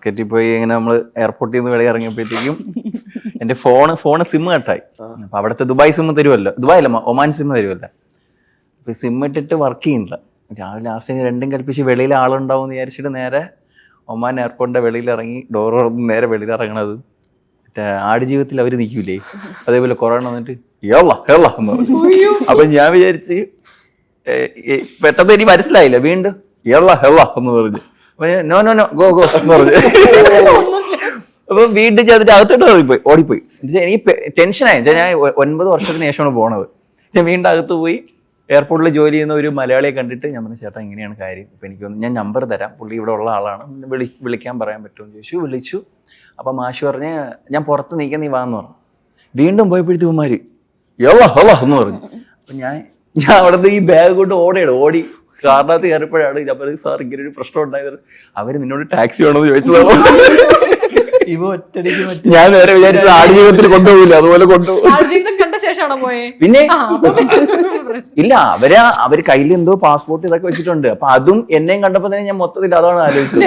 മസ്കറ്റിൽ പോയി ഇങ്ങനെ നമ്മൾ എയർപോർട്ടിൽ നിന്ന് വെളിയിൽ ഇറങ്ങിയപ്പോഴത്തേക്കും എൻ്റെ ഫോണ് സിം കട്ടായി. അപ്പൊ അവിടുത്തെ ദുബായ് സിം തരുമല്ലോ, ദുബായ് അല്ല ഒമാൻ സിം തരുമല്ലോ. അപ്പൊ സിം ഇട്ടിട്ട് വർക്ക് ചെയ്യുന്നില്ല. രാവിലെ ലാസ്റ്റ് രണ്ടും കൽപ്പിച്ച് വെളിയിൽ ആളുണ്ടാവും എന്ന് വിചാരിച്ചിട്ട് നേരെ ഒമാൻ എയർപോർട്ടിന്റെ വെളിയിൽ ഇറങ്ങി ഡോർ തുറന്ന് നേരെ വെളിയിൽ ഇറങ്ങണത് മറ്റേ ആടുജീവിതത്തിൽ അവർ നിൽക്കൂലേ, അതേപോലെ കൊറോണ വന്നിട്ട് എന്ന് പറഞ്ഞു. അപ്പൊ ഞാൻ വിചാരിച്ച് പെട്ടെന്ന് എനിക്ക് മനസ്സിലായില്ല, വീണ്ടും എന്ന് പറഞ്ഞു. No no no go go എന്ന് പറഞ്ഞു. അപ്പൊ വീണ്ടും ചെയ്തിട്ട് അകത്തോട്ട് ഓടിപ്പോയി. എനിക്ക് ടെൻഷനായി. ഞാൻ 9 വർഷത്തിന് ശേഷമാണ് പോണത്. ഞാൻ വീണ്ടും അകത്ത് പോയി എയർപോർട്ടിൽ ജോലി ചെയ്യുന്ന ഒരു മലയാളിയെ കണ്ടിട്ട് ഞാൻ പറഞ്ഞു, ചേട്ടാ ഇങ്ങനെയാണ് കാര്യം, ഇപ്പം ഞാൻ നമ്പർ തരാം, പുള്ളി ഇവിടെ ഉള്ള ആളാണ്, വിളിക്കാൻ പറയാൻ പറ്റുമെന്ന് ചോദിച്ചു. വിളിച്ചു. അപ്പം മാഷ് പറഞ്ഞ് ഞാൻ പുറത്ത് നീക്കാൻ, നീ വാന്ന് പറഞ്ഞു. വീണ്ടും പോയപ്പോഴത്തേക്കും ഉമ്മാര് എന്ന് പറഞ്ഞു. അപ്പം ഞാൻ അവിടുന്ന് ഈ ബാഗ് കൊണ്ട് ഓടി കാറിനകത്ത് കയറിയപ്പോഴാണ് ഞാൻ പറഞ്ഞത്, സാർ ഇങ്ങനെ ഒരു പ്രശ്നം ഉണ്ടായത്, അവര് നിന്നോട് ടാക്സി വേണമെന്ന് ചോദിച്ചതാണ്. ഞാൻ നേരെ വിചാരിച്ചത് ആടുജീവിതത്തിൽ കൊണ്ടുപോകില്ല, അതുപോലെ കൊണ്ടുപോകും. പിന്നെ ഇല്ല, അവര് കയ്യിൽ എന്തോ പാസ്പോർട്ട് ഇതൊക്കെ വെച്ചിട്ടുണ്ട്. അപ്പൊ അതും എന്നെയും കണ്ടപ്പോ തന്നെ ഞാൻ മൊത്തത്തിൽ അതാണ് ആലോചിച്ചത്.